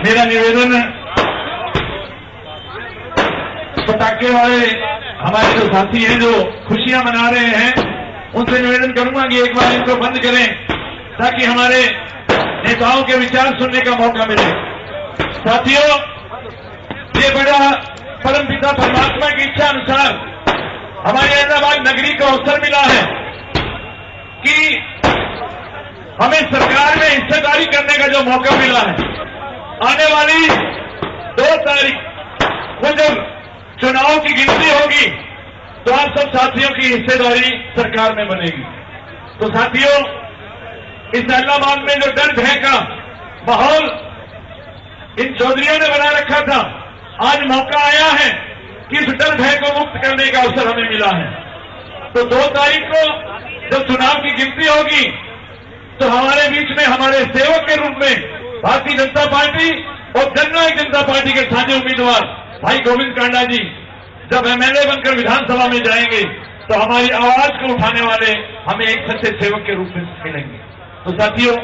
मेरा निवेदन पटाखे वाले हमारे जो साथी हैं जो खुशियां मना रहे हैं उनसे निवेदन करूंगा कि एक बार इनको बंद करें ताकि हमारे नेताओं के विचार सुनने का मौका मिले। साथियों, ये बड़ा परमपिता परमात्मा की इच्छा अनुसार हमारी हैदराबाद नगरी को अवसर मिला है कि हमें सरकार में हिस्सेदारी करने का जो मौका मिला है, आने वाली 2 तारीख को जब चुनाव की गिनती होगी तो आप सब साथियों की हिस्सेदारी सरकार में बनेगी। तो साथियों, इस इलाहाबाद में जो डर भय का माहौल इन चौधरियों ने बना रखा था, आज मौका आया है कि इस डर भय को मुक्त करने का अवसर हमें मिला है। तो 2 तारीख को जब चुनाव की गिनती होगी तो हमारे बीच में हमारे सेवक के रूप में भारतीय जनता पार्टी और जननायक जनता पार्टी के साझे उम्मीदवार भाई गोविंद कांडा जी जब एमएलए बनकर विधानसभा में जाएंगे तो हमारी आवाज को उठाने वाले हमें एक सच्चे सेवक के रूप में मिलेंगे। तो साथियों,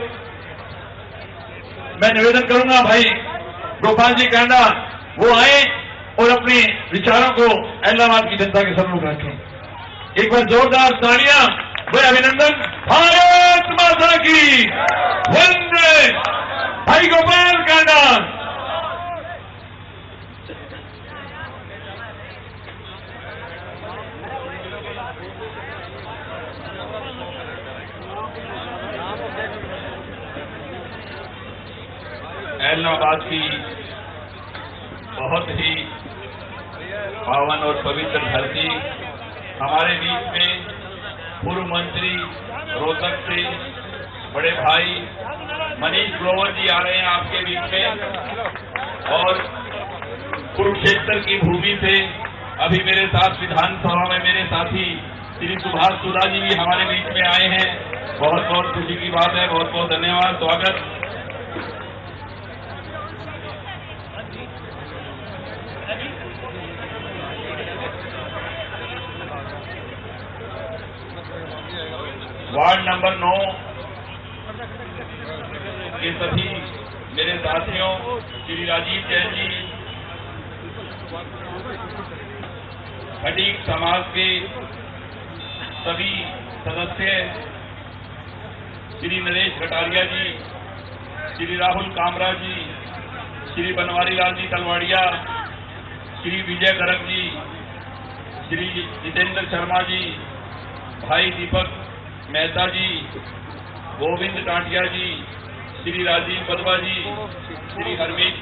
मैं निवेदन करूंगा भाई गोपाल जी कांडा वो आए और अपने विचारों को इलाहाबाद की जनता के सम्मुख रखें। एक बार जोरदार तालियां व अभिनंदन। भारत माता की वंदे। भाई गोपाल कांडा। इलाहाबाद की बहुत ही पावन और पवित्र धरती, हमारे बीच में पूर्व मंत्री रोहतक से बड़े भाई मनीष ग्रोवर जी आ रहे हैं आपके बीच में, और कुरुक्षेत्र की भूमि से अभी मेरे साथ विधानसभा में मेरे साथी श्री सुभाष सुधा जी भी हमारे बीच में आए हैं। बहुत बहुत खुशी की बात है, बहुत बहुत धन्यवाद, स्वागत। वार्ड नंबर 9 के सभी मेरे साथियों, श्री राजीव जैन जी, खटीक समाज के सभी सदस्य, श्री नरेश कटारिया जी, श्री राहुल कामरा जी, श्री बनवारी लाल जी तलवाड़िया, श्री विजय गर्ग जी, श्री जितेंद्र शर्मा जी, भाई दीपक मेहता जी, गोविंद टाटिया जी, श्री राजीव पदवा जी, श्री हरमीत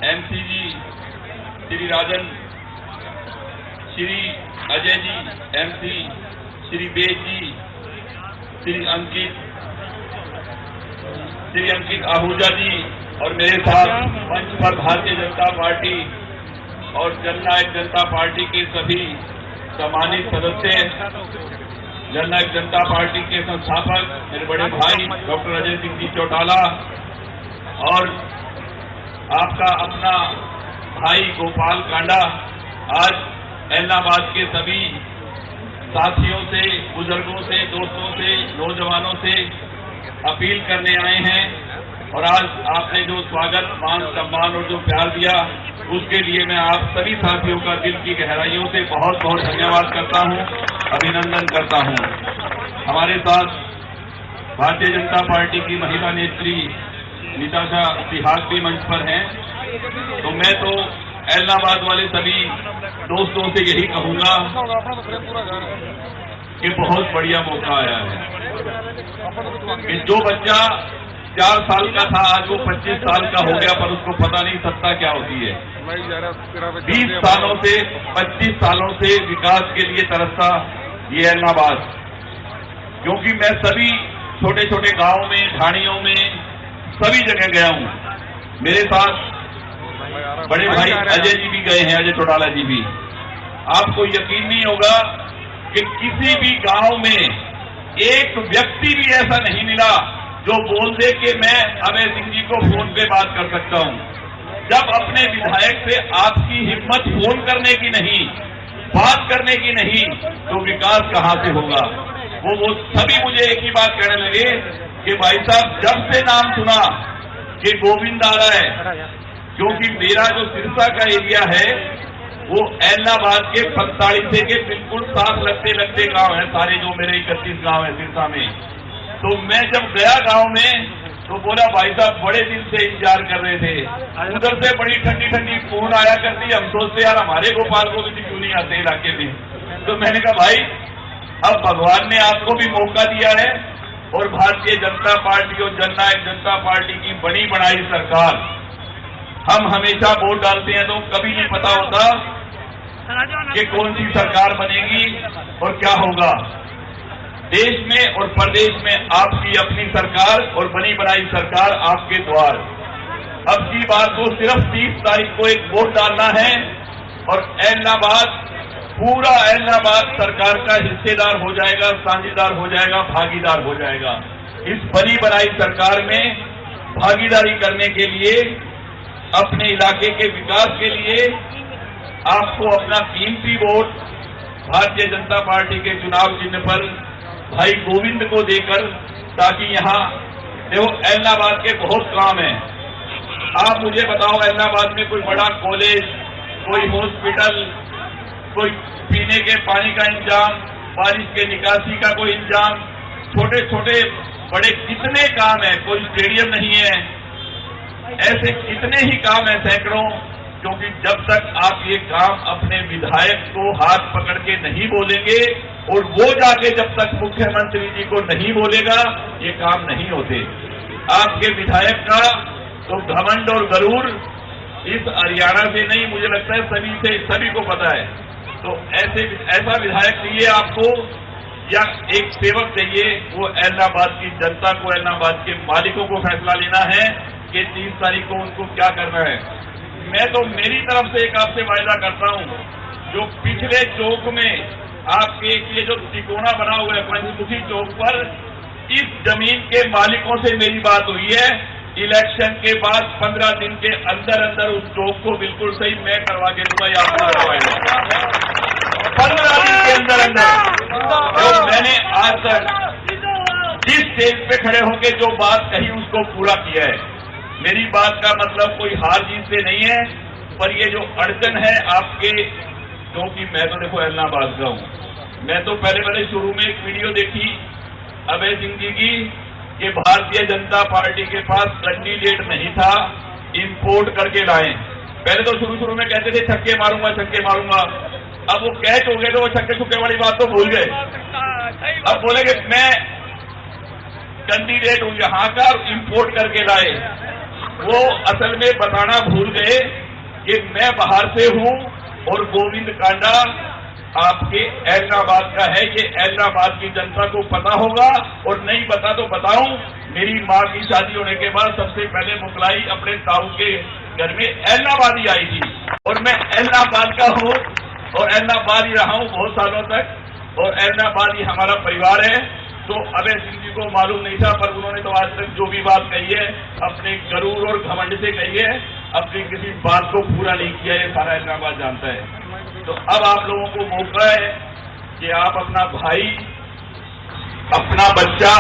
एमसी जी, श्री राजन, श्री अजय जी एमसी, श्री बेद जी, श्री अंकित आहूजा जी, और मेरे साथ मंच पर भारतीय जनता पार्टी और जननायक जनता पार्टी के सभी सम्मानित सदस्य, जननायक जनता पार्टी के संस्थापक मेरे बड़े भाई डॉक्टर अजय सिंह जी चौटाला, और आपका अपना भाई गोपाल कांडा आज इलाहाबाद के सभी साथियों से, बुजुर्गों से, दोस्तों से, नौजवानों से अपील करने आए हैं। और आज आपने जो स्वागत, मान सम्मान और जो प्यार दिया, उसके लिए मैं आप सभी साथियों का दिल की गहराइयों से बहुत बहुत धन्यवाद करता हूं, अभिनंदन करता हूं। हमारे साथ भारतीय जनता पार्टी की महिला नेत्री निताशा सिहाग भी मंच पर हैं। तो मैं तो इलाहाबाद वाले सभी दोस्तों से यही कहूंगा कि बहुत बढ़िया मौका आया है कि जो बच्चा 4 साल का था आज वो 25 साल का हो गया, पर उसको पता नहीं सत्ता क्या होती है। 20 सालों से 25 सालों से विकास के लिए तरसता ये इलाहाबाद, क्योंकि मैं सभी छोटे छोटे गांवों में, ढाणियों में, सभी जगह गया हूं। मेरे साथ बड़े भाई अजय जी भी गए हैं, अजय चौटाला जी भी। आपको यकीन नहीं होगा कि किसी भी गांव में एक व्यक्ति भी ऐसा नहीं मिला जो बोल दे कि मैं अभय सिंह जी को फोन पे बात कर सकता हूं। जब अपने विधायक से आपकी हिम्मत फोन करने की नहीं, बात करने की नहीं, तो विकास कहां से होगा। वो सभी मुझे एक ही बात कहने लगे कि भाई साहब, जब से नाम सुना कि गोविंद आ रहा है, क्योंकि मेरा जो सिरसा का एरिया है वो एलनाबाद के फलताड़ीसे के बिल्कुल साथ लगते गांव है, सारे जो मेरे 31 गांव है सिरसा में। तो मैं जब गया गांव में तो बोला भाई साहब बड़े दिन से इंतजार कर रहे थे, उधर से बड़ी ठंडी ठंडी फोन आया करती, हम सोचते यार हमारे गोपाल को भी क्यों नहीं आते इलाके में। तो मैंने कहा भाई अब भगवान ने आपको भी मौका दिया है और भारतीय जनता पार्टी और जननायक जनता पार्टी की बनी बनाई सरकार, हम हमेशा वोट डालते हैं तो कभी नहीं पता होता कि कौन सी सरकार बनेगी और क्या होगा। देश में और प्रदेश में आपकी अपनी सरकार और बनी बनाई सरकार आपके द्वार। अब की बात तो सिर्फ 30 तारीख को एक वोट डालना है और एलनाबाद, पूरा एलनाबाद सरकार का हिस्सेदार हो जाएगा, साझेदार हो जाएगा, भागीदार हो जाएगा। इस बनी बनाई सरकार में भागीदारी करने के लिए, अपने इलाके के विकास के लिए आपको अपना कीमती वोट भारतीय जनता पार्टी के चुनाव चिन्ह पर भाई गोविंद को देकर, ताकि यहाँ देखो एलनाबाद के बहुत काम है। आप मुझे बताओ एलनाबाद में कोई बड़ा कॉलेज, कोई हॉस्पिटल, कोई पीने के पानी का इंतजाम, बारिश के निकासी का कोई इंतजाम, छोटे छोटे बड़े कितने काम है, कोई स्टेडियम नहीं है, ऐसे कितने ही काम है सैकड़ों। क्योंकि जब तक आप ये काम अपने विधायक को हाथ पकड़ के नहीं बोलेंगे और वो जाके जब तक मुख्यमंत्री जी को नहीं बोलेगा, ये काम नहीं होते। आपके विधायक का तो घमंड और गरूर इस हरियाणा से नहीं, मुझे लगता है सभी को पता है। तो ऐसा विधायक चाहिए आपको या एक सेवक चाहिए, वो एलनाबाद की जनता को, एलनाबाद के मालिकों को फैसला लेना है कि 30 तारीख को उनको क्या करना है। मैं तो मेरी तरफ से एक आपसे वायदा करता हूं, जो पिछले चौक में आपके ये जो तिकोना बना हुआ है पंचमुखी चौक पर, इस जमीन के मालिकों से मेरी बात हुई है। इलेक्शन के बाद 15 दिन के अंदर अंदर उस चौक को बिल्कुल सही मैं करवा के दूंगा, या आपको करवाएगा 15 दिन के अंदर अंदर। तो मैंने आज तक जिस स्टेज पे खड़े होकर जो बात कही उसको पूरा किया है। मेरी बात का मतलब कोई हार जीत से नहीं है, पर ये जो अड़चन है आपके, क्योंकि मैं तो देखो एलनाबाद का हूं, मैं तो पहले शुरू में एक वीडियो देखी अभय सिंह जी की कि भारतीय जनता पार्टी के पास कैंडिडेट नहीं था, इंपोर्ट करके लाए। पहले तो शुरू में कहते थे छक्के मारूंगा छक्के मारूंगा, अब वो कैच हो गए तो वो छक्के छुक्के वाली बात तो भूल गए। अब बोलेंगे मैं कैंडिडेट हूं यहाँ का और इंपोर्ट करके लाए। वो असल में बताना भूल गए कि मैं बाहर से हूं और गोविंद कांडा आपके एलनाबाद का है। ये एलनाबाद की जनता को पता होगा, और नहीं पता तो बताऊं, मेरी मां की शादी होने के बाद सबसे पहले मुकलाई अपने ताऊ के घर में एलनाबाद ही आई थी, और मैं एलनाबाद का हूं और एलनाबाद ही रहा हूं बहुत सालों तक, और एलनाबाद ही हमारा परिवार है। तो अभय सिंह जी को मालूम नहीं था, पर उन्होंने तो आज तक जो भी बात कही है अपने गरूर और घमंड से कही है, अपनी किसी बात को पूरा नहीं किया, ये सारा एलनाबाद जानता है। तो अब आप लोगों को मौका है कि आप अपना भाई, अपना बच्चा,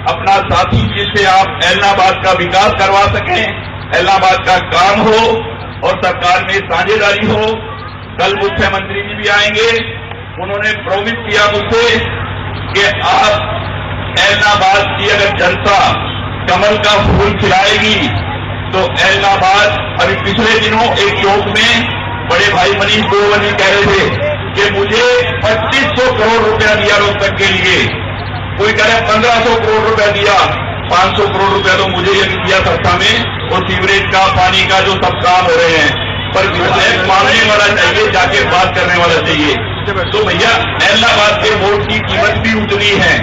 अपना साथी, जिससे आप एलनाबाद का विकास करवा सकें, एलनाबाद का काम हो और सरकार में साझेदारी हो। कल मुख्यमंत्री जी भी आएंगे, उन्होंने प्रॉमिस किया मुझसे कि आप एलनाबाद की अगर जनता कमल का फूल खिलाएगी तो एलनाबाद, अभी पिछले दिनों एक चौक में बड़े भाई मनीष गोवनी कह रहे थे कि मुझे 2500 करोड़ रुपया दिया रोहतक के लिए, कोई कह रहे 1500 करोड़ रुपया दिया, 500 करोड़ रुपया तो मुझे ये दिया सत्ता में, और सीवरेज का, पानी का जो सब काम हो रहे हैं। पर विधायक मांगने वाला चाहिए, जाके बात करने वाला चाहिए। तो भैया एलनाबाद के वोट की कीमत भी उतनी है,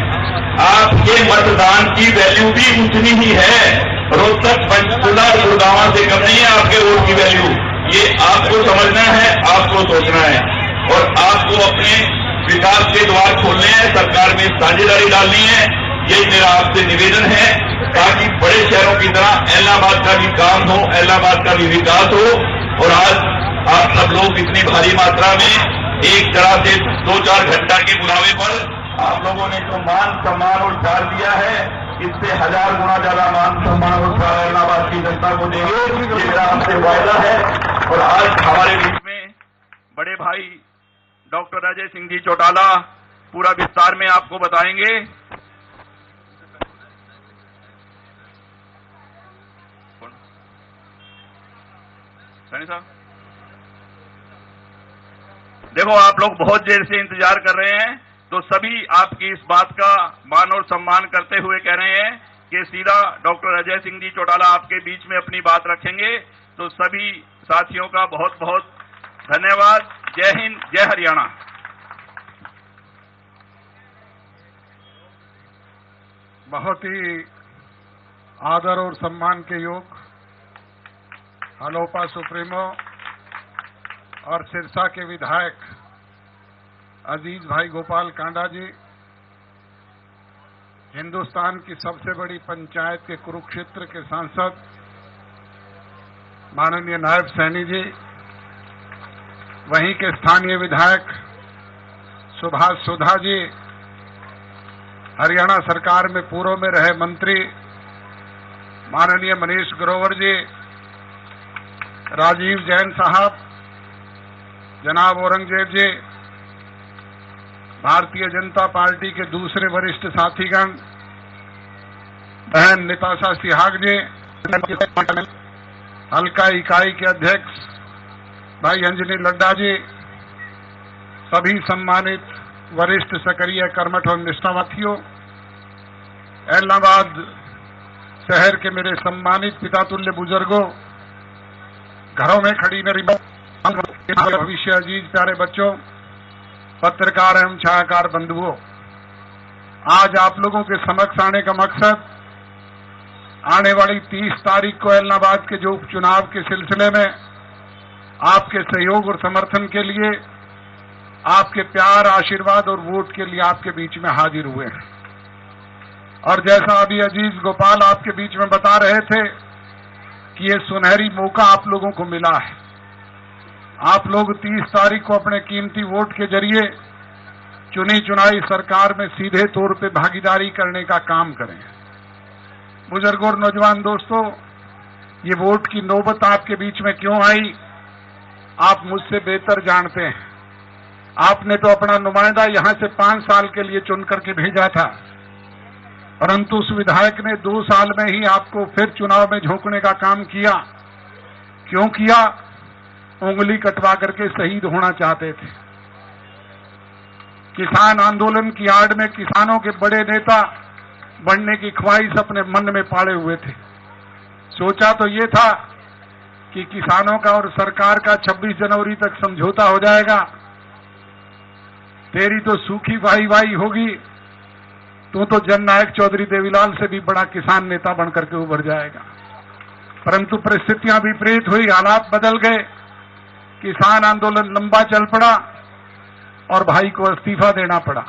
आपके मतदान की वैल्यू भी उतनी ही है। रोहतक, पंचकुला, गुड़गांव से कम नहीं है आपके वोट की वैल्यू। ये आपको समझना है, आपको सोचना है, और आपको अपने विकास के द्वार खोलने हैं, सरकार में साझेदारी डालनी है। यही मेरा आपसे निवेदन है, ताकि बड़े शहरों की तरह एलनाबाद का भी काम हो, एलनाबाद का भी विकास हो। और आज आप सब लोग इतनी भारी मात्रा में एक तरह से 2-4 घंटा के बुलावे पर आप लोगों ने जो मान सम्मान और प्यार दिया है, इससे 1000 गुना ज्यादा मान सम्मान और प्यार इलाहाबाद की जनता को देंगे। ये मेरा आपसे वायदा है। और आज हमारे बीच में बड़े भाई डॉक्टर अजय सिंह जी चौटाला पूरा विस्तार में आपको बताएंगे। सैनी साहब, देखो आप लोग बहुत देर से इंतजार कर रहे हैं, तो सभी आपकी इस बात का मान और सम्मान करते हुए कह रहे हैं कि सीधा डॉक्टर अजय सिंह जी चौटाला आपके बीच में अपनी बात रखेंगे। तो सभी साथियों का बहुत बहुत धन्यवाद। जय हिंद, जय हरियाणा। बहुत ही आदर और सम्मान के योग हलोपा सुप्रीमो और सिरसा के विधायक अजीज भाई गोपाल कांडा जी, हिंदुस्तान की सबसे बड़ी पंचायत के कुरुक्षेत्र के सांसद माननीय नायब सैनी जी, वहीं के स्थानीय विधायक सुभाष सुधा जी, हरियाणा सरकार में पूर्व में रहे मंत्री माननीय मनीष ग्रोवर जी, राजीव जैन साहब, जनाब औरंगजेब जी, भारतीय जनता पार्टी के दूसरे वरिष्ठ साथीगण, बहन निताशा सिहाग जी, हल्का इकाई के अध्यक्ष भाई अंजनी लड्डा जी, सभी सम्मानित वरिष्ठ सक्रिय कर्मठ और निष्ठावाथियों, इलाहाबाद शहर के मेरे सम्मानित पिता तुल्य बुजुर्गों, घरों में खड़ी मेरी भविष्य अजीज प्यारे बच्चों, पत्रकार एवं छायाकार बंधुओं, आज आप लोगों के समक्ष आने का मकसद आने वाली 30 तारीख को इलाहाबाद के जो उपचुनाव के सिलसिले में आपके सहयोग और समर्थन के लिए, आपके प्यार, आशीर्वाद और वोट के लिए आपके बीच में हाजिर हुए हैं। और जैसा अभी अजीज गोपाल आपके बीच में बता रहे थे कि ये सुनहरी मौका आप लोगों को मिला है। आप लोग 30 तारीख को अपने कीमती वोट के जरिए चुनी चुनाई सरकार में सीधे तौर पे भागीदारी करने का काम करें। बुजुर्गों और नौजवान दोस्तों, ये वोट की नौबत आपके बीच में क्यों आई, आप मुझसे बेहतर जानते हैं। आपने तो अपना नुमाइंदा यहां से 5 साल के लिए चुन करके भेजा था, परंतु उस विधायक ने 2 साल में ही आपको फिर चुनाव में झोंकने का काम किया। क्यों किया? उंगली कटवा करके शहीद होना चाहते थे। किसान आंदोलन की आड़ में किसानों के बड़े नेता बनने की ख्वाहिश अपने मन में पाले हुए थे। सोचा तो ये था कि किसानों का और सरकार का 26 जनवरी तक समझौता हो जाएगा, तेरी तो सूखी वाही वाही होगी, तू तो जननायक चौधरी देवीलाल से भी बड़ा किसान नेता बनकर के उभर जाएगा। परंतु परिस्थितियां विपरीत हुई, हालात बदल गए, किसान आंदोलन लंबा चल पड़ा और भाई को इस्तीफा देना पड़ा।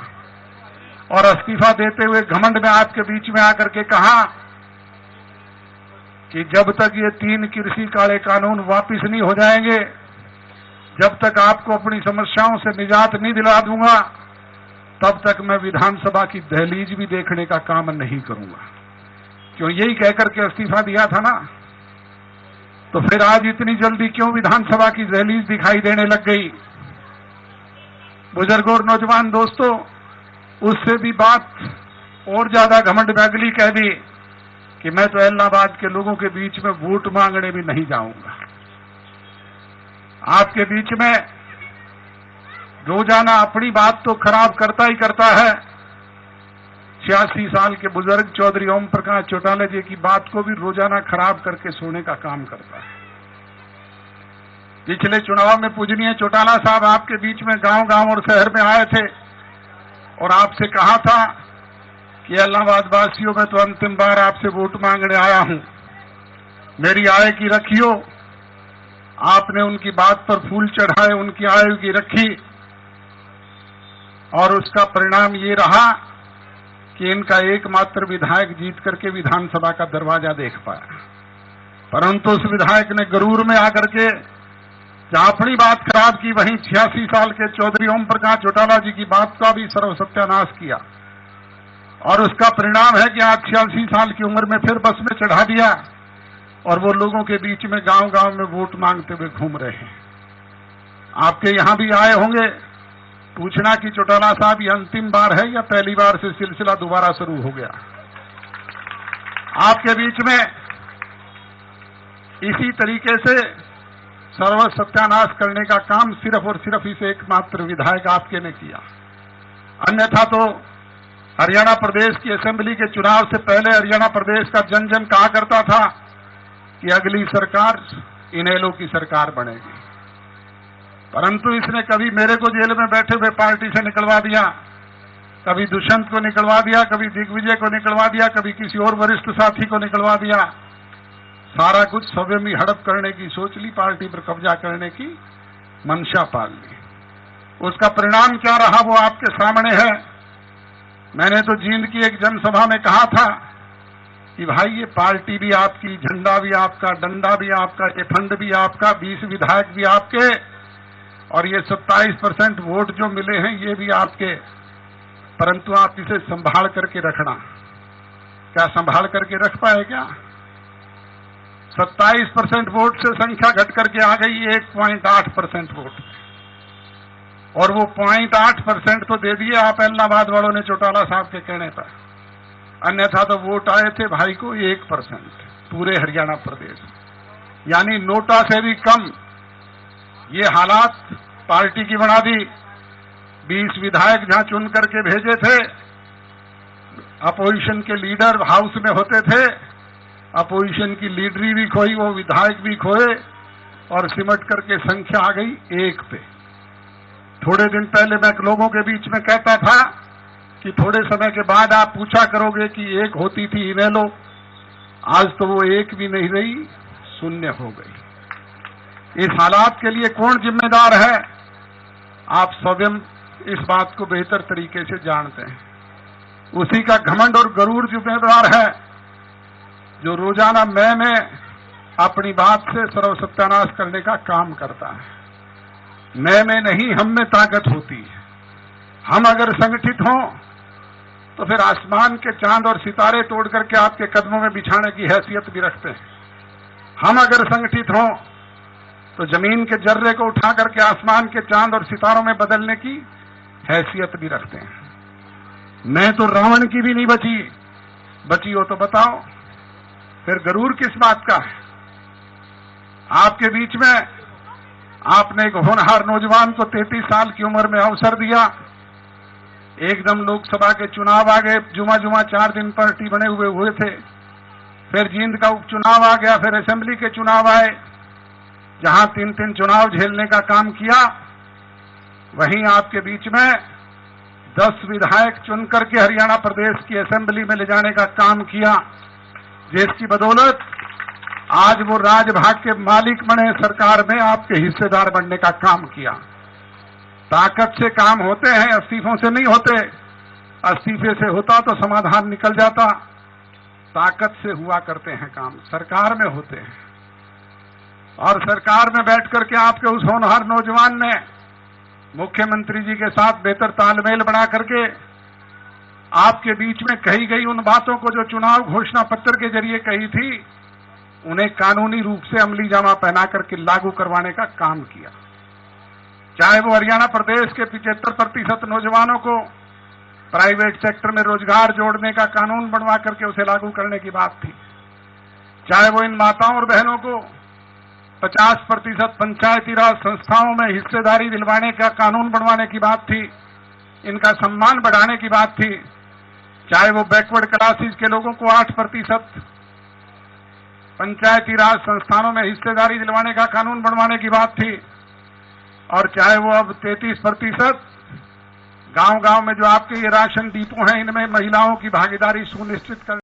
और इस्तीफा देते हुए घमंड में आपके बीच में आकर के कहा कि जब तक ये 3 कृषि काले कानून वापिस नहीं हो जाएंगे, जब तक आपको अपनी समस्याओं से निजात नहीं दिला दूंगा, तब तक मैं विधानसभा की दहलीज भी देखने का काम नहीं करूंगा। क्यों? यही कहकर के इस्तीफा दिया था ना। तो फिर आज इतनी जल्दी क्यों विधानसभा की दहलीज दिखाई देने लग गई? बुजुर्गों और नौजवान दोस्तों, उससे भी बात और ज्यादा घमंड में अगली कह दी कि मैं तो इलाहाबाद के लोगों के बीच में वोट मांगने भी नहीं जाऊंगा। आपके बीच में रोजाना अपनी बात तो खराब करता ही करता है। 86 साल के बुजुर्ग चौधरी ओम प्रकाश चौटाला जी की बात को भी रोजाना खराब करके सोने का काम करता है। पिछले चुनाव में पूजनीय चौटाला साहब आपके बीच में गांव-गांव और शहर में आए थे और आपसे कहा था कि इलाहाबाद वासियों में तो अंतिम बार आपसे वोट मांगने आया हूं, मेरी आय की रखियो। आपने उनकी बात पर फूल चढ़ाए, उनकी आयु की रखी और उसका परिणाम ये रहा कि इनका एकमात्र विधायक जीत करके विधानसभा का दरवाजा देख पाया। परंतु उस विधायक ने गरूर में आकर के जहां अपनी बात खराब की, वहीं 86 साल के चौधरी ओम प्रकाश चौटाला जी की बात का भी सर्व सत्यानाश किया। और उसका परिणाम है कि आज 86 साल की उम्र में फिर बस में चढ़ा दिया और वो लोगों के बीच में गांव गांव में वोट मांगते हुए घूम रहे हैं। आपके यहां भी आए होंगे, पूछना कि चौटाला साहब ये अंतिम बार है या पहली बार से सिलसिला दोबारा शुरू हो गया। आपके बीच में इसी तरीके से सर्व सत्यानाश करने का काम सिर्फ और सिर्फ इस एकमात्र विधायक आपके ने किया। अन्यथा तो हरियाणा प्रदेश की असेंबली के चुनाव से पहले हरियाणा प्रदेश का जन जन कहा करता था कि अगली सरकार इनेलो की सरकार बनेगी, परंतु इसने कभी मेरे को जेल में बैठे हुए पार्टी से निकलवा दिया, कभी दुष्यंत को निकलवा दिया, कभी दिग्विजय को निकलवा दिया, कभी किसी और वरिष्ठ साथी को निकलवा दिया। सारा कुछ स्वयं ही हड़प करने की सोच ली, पार्टी पर कब्जा करने की मंशा पाल ली। उसका परिणाम क्या रहा वो आपके सामने है। मैंने तो जींद की एक जनसभा में कहा था कि भाई ये पार्टी भी आपकी, झंडा भी आपका, डंडा भी आपका, ये फंड भी आपका, 20 विधायक भी आपके, और ये 27% वोट जो मिले हैं ये भी आपके, परंतु आप इसे संभाल करके रखना। क्या संभाल करके रख पाए क्या? 27% वोट से संख्या घट करके आ गई 1.8% वोट, और वो 0.8% तो दे दिए आप इलाहाबाद वालों ने चौटाला साहब के कहने पर। अन्यथा तो वोट आए थे भाई को 1% पूरे हरियाणा प्रदेश, यानी नोटा से भी कम। ये हालात पार्टी की बना दी। 20 विधायक जहां चुन करके भेजे थे, अपोजिशन के लीडर हाउस में होते थे, अपोजिशन की लीडरी भी खोई, वो विधायक भी खोए, और सिमट करके संख्या आ गई 1 पे। थोड़े दिन पहले मैं लोगों के बीच में कहता था कि थोड़े समय के बाद आप पूछा करोगे कि 1 होती थी इनेलो, आज तो वो 1 भी नहीं रही, 0 हो गई। इस हालात के लिए कौन जिम्मेदार है? आप स्वयं इस बात को बेहतर तरीके से जानते हैं। उसी का घमंड और गरूर जिम्मेदार है जो रोजाना मैं अपनी बात से सर्व सत्यानाश करने का काम करता है। मैं नहीं, हम में ताकत होती है। हम अगर संगठित हों तो फिर आसमान के चांद और सितारे तोड़ करके आपके कदमों में बिछाने की हैसियत भी रखते हैं। हम अगर संगठित हों तो जमीन के जर्रे को उठा करके आसमान के चांद और सितारों में बदलने की हैसियत भी रखते हैं। मैं तो रावण की भी नहीं बची हो तो बताओ, फिर गरूर किस बात का है? आपके बीच में आपने एक होनहार नौजवान को 33 साल की उम्र में अवसर दिया, एकदम लोकसभा के चुनाव आ गए, जुमा 4 दिन पार्टी बने हुए थे, फिर जींद का उपचुनाव आ गया, फिर असेंबली के चुनाव आए, जहां 3 चुनाव झेलने का काम किया। वहीं आपके बीच में 10 विधायक चुन करके हरियाणा प्रदेश की असेंबली में ले जाने का काम किया, जिसकी बदौलत आज वो राजभाग के मालिक बने, सरकार में आपके हिस्सेदार बनने का काम किया। ताकत से काम होते हैं, इस्तीफों से नहीं होते। इस्तीफे से होता तो समाधान निकल जाता। ताकत से हुआ करते हैं काम, सरकार में होते हैं। और सरकार में बैठ करके आपके उस होनहार नौजवान ने मुख्यमंत्री जी के साथ बेहतर तालमेल बना करके आपके बीच में कही गई उन बातों को जो चुनाव घोषणा पत्र के जरिए कही थी, उन्हें कानूनी रूप से अमली जामा पहना करके लागू करवाने का काम किया। चाहे वो हरियाणा प्रदेश के 75% नौजवानों को प्राइवेट सेक्टर में रोजगार जोड़ने का कानून बनवा करके उसे लागू करने की बात थी, चाहे वो इन माताओं और बहनों को 50% पंचायती राज संस्थाओं में हिस्सेदारी दिलवाने का कानून बनवाने की बात थी, इनका सम्मान बढ़ाने की बात थी, चाहे वो बैकवर्ड क्लासेस के लोगों को 8% पंचायती राज संस्थानों में हिस्सेदारी दिलवाने का कानून बनवाने की बात थी, और चाहे वो अब 33% गांव-गांव में जो आपके ये राशन डिपो हैं, इनमें महिलाओं की भागीदारी सुनिश्चित कर